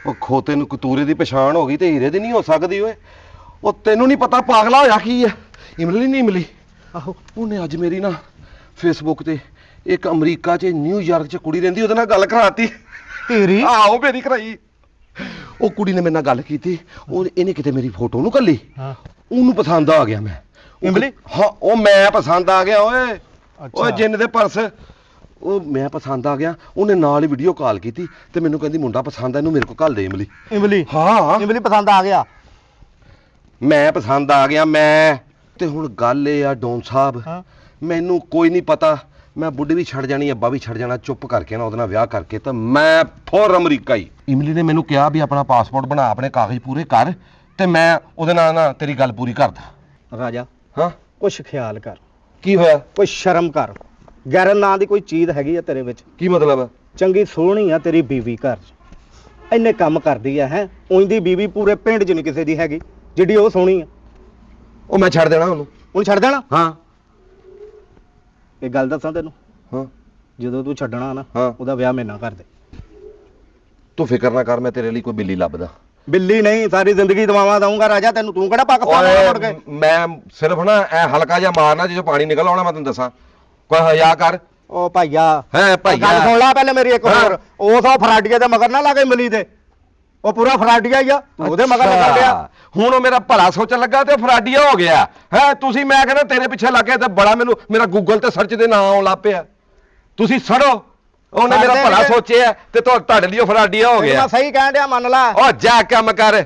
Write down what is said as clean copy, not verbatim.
ਉਹ ਖੋਤੇ ਨੂੰ ਕਤੂਰੇ ਦੀ ਪਛਾਣ ਹੋ ਗਈ ਤੇ ਹੀਰੇ ਦੀ ਨਹੀਂ ਹੋ ਸਕਦੀ ਓਏ। ਉਹ ਤੈਨੂੰ ਨਹੀਂ ਪਤਾ ਪਾਗਲਾ ਹੋਇਆ ਕੀ ਆ। ਇਮਲੀ ਨਹੀਂ ਇਮਲੀ, ਆਹੋ ਉਹਨੇ ਅੱਜ ਮੇਰੀ ਨਾ ਫੇਸਬੁੱਕ ਤੇ ਇੱਕ ਅਮਰੀਕਾ 'ਚ ਨਿਊਯਾਰਕ 'ਚ ਕੁੜੀ ਰਹਿੰਦੀ ਉਹਦੇ ਨਾਲ ਗੱਲ ਕਰਾਤੀ। ਤੇਰੀ? ਆਹੋ ਮੇਰੀ ਕਰਾਈ। ਉਹ ਕੁੜੀ ਨੇ ਮੇਰੇ ਨਾਲ ਗੱਲ ਕੀਤੀ, ਉਹ ਇਹਨੇ ਕਿਤੇ ਮੇਰੀ ਫੋਟੋ ਨੂੰ ਕੱਲੀ, ਉਹਨੂੰ ਪਸੰਦ ਆ ਗਿਆ ਮੈਂ। ਇਮਲੀ? ਹਾਂ ਉਹ ਮੈਂ ਪਸੰਦ ਆ ਗਿਆ ਓਏ। ਓਏ ਜਿੰਨ ਦੇ ਪਰਸ ਉਹ ਮੈਂ ਪਸੰਦ ਆ ਗਿਆ। ਉਹਨੇ ਨਾਲ ਹੀ ਵੀਡੀਓ ਕਾਲ ਕੀਤੀ ਤੇ ਮੈਨੂੰ ਕਹਿੰਦੀ ਮੁੰਡਾ ਪਸੰਦ ਆ, ਇਹਨੂੰ ਮੇਰੇ ਕੋਲ ਘੱਲ ਦੇ ਇਮਲੀ। ਇਮਲੀ? ਹਾਂ ਇਮਲੀ ਪਸੰਦ ਆ ਗਿਆ? ਮੈਂ ਪਸੰਦ ਆ ਗਿਆ ਮੈਂ। ਤੇ ਹੁਣ ਗੱਲ ਇਹ ਆ ਡੋਨ ਸਾਹਿਬ, ਮੈਨੂੰ ਕੋਈ ਨਹੀਂ ਪਤਾ, ਮੈਂ ਬੁੱਢੀ ਵੀ ਛੱਡ ਜਾਣੀ, ਅੱਬਾ ਵੀ ਛੱਡ ਜਾਣਾ, ਚੁੱਪ ਕਰਕੇ ਨਾ ਉਹਦੇ ਨਾਲ ਵਿਆਹ ਕਰਕੇ ਤਾਂ ਮੈਂ ਫੌਰ ਅਮਰੀਕਾ ਹੀ। ਇਮਲੀ ਨੇ ਮੈਨੂੰ ਕਿਹਾ ਵੀ ਆਪਣਾ ਪਾਸਪੋਰਟ ਬਣਾ, ਆਪਣੇ ਕਾਗਜ਼ ਪੂਰੇ ਕਰ ਤੇ ਮੈਂ ਉਹਦੇ ਨਾਲ ਨਾ ਤੇਰੀ ਗੱਲ ਪੂਰੀ ਕਰਦਾ। ਰਾਜਾ ਹਾਂ ਕੁਛ ਖਿਆਲ ਕਰ, ਕੀ ਹੋਇਆ? ਕੋਈ ਸ਼ਰਮ ਕਰ। ਗੈਰਨ ਨਾਂ ਦੀ ਕੋਈ ਚੀਜ਼ ਹੈਗੀ ਆ ਤੇਰੇ ਵਿੱਚ? ਕੀ ਮਤਲਬ? ਚੰਗੀ ਸੋਹਣੀ ਆ ਤੇਰੀ ਬੀਵੀ ਘਰ 'ਚ, ਇੰਨੇ ਕੰਮ ਕਰਦੀ ਆ ਹੈ। ਉਂਝ ਦੀ ਬੀਵੀ ਪੂਰੇ ਪਿੰਡ 'ਚ ਨਹੀਂ ਕਿਸੇ ਦੀ ਹੈਗੀ ਜਿੱਡੀ ਉਹ ਸੋਹਣੀ ਆ। ਉਹ ਮੈਂ ਛੱਡ ਦੇਣਾ ਉਹਨੂੰ ਛੱਡ ਦੇਣਾ? ਹਾਂ। ਇਹ ਗੱਲ ਦੱਸਾਂ ਤੈਨੂੰ, ਹਾਂ ਜਦੋਂ ਤੂੰ ਛੱਡਣਾ ਨਾ ਹਾਂ ਉਹਦਾ ਵਿਆਹ ਮੇਰੇ ਨਾਲ ਕਰ ਦੇ। ਤੂੰ ਫਿਕਰ ਨਾ ਕਰ, ਮੈਂ ਤੇਰੇ ਲਈ ਕੋਈ ਬਿੱਲੀ ਲੱਭਦਾ। ਬਿੱਲੀ ਨਹੀਂ, ਸਾਰੀ ਜ਼ਿੰਦਗੀ ਦਵਾਵਾਂ ਦਊਂਗਾ ਰਾਜਾ ਤੈਨੂੰ। ਤੂੰ ਕਿਹੜਾ ਪਾਕਿਸਤਾਨ ਦਾ ਮੁੜ ਕੇ? ਮੈਂ ਸਿਰਫ ਨਾ ਐ ਹਲਕਾ ਜਿਹਾ ਮਾਰਨਾ, ਜਦੋਂ ਪਾਣੀ ਨਿਕਲ ਆਉਣਾ ਮੈਂ ਤੈਨੂੰ ਦੱਸਾਂ। ਕੋਈ ਹਯਾ ਕਰ। ਉਹ ਭਾਈਆ ਹੈ ਭਾਈਆ, ਗੱਲ ਸੁਣ ਲੈ ਪਹਿਲੇ ਮੇਰੀ ਇੱਕ ਹੋਰ। ਉਸ ਫਰਾਡੀਆ ਦੇ ਮਗਰ ਨਾ ਲੱਗੇ ਮਿਲੀ ਦੇ, ਉਹ ਪੂਰਾ ਫਰਾਡੀਆ ਹੀ ਆ, ਤੂੰ ਉਹਦੇ ਮਗਰ ਲੱਗ ਗਿਆ। ਹੁਣ ਉਹ ਮੇਰਾ ਭਲਾ ਸੋਚਣ ਲੱਗਾ ਤੇ ਫਰਾਡੀਆ ਹੋ ਗਿਆ ਹੈ। ਤੁਸੀਂ ਮੈਂ ਕਹਿੰਦਾ ਤੇਰੇ ਪਿੱਛੇ ਲੱਗ ਗਿਆ ਤੇ ਬੜਾ ਮੈਨੂੰ ਮੇਰਾ ਗੂਗਲ ਤੇ ਸਰਚ ਦੇ ਨਾਂ ਆਉਣ ਲੱਗ ਪਿਆ। ਤੁਸੀਂ ਸੜੋ, ਉਹਨੇ ਮੇਰਾ ਭਲਾ ਸੋਚਿਆ ਤੇ ਤੁਹਾਡੇ ਲਈ ਉਹ ਫਰਾਡੀਆ ਹੋ ਗਿਆ। ਮੈਂ ਸਹੀ ਕਹਿਣ ਡਿਆ, ਮੰਨ ਲੈ। ਉਹ ਜਾ ਕੰਮ ਕਰ।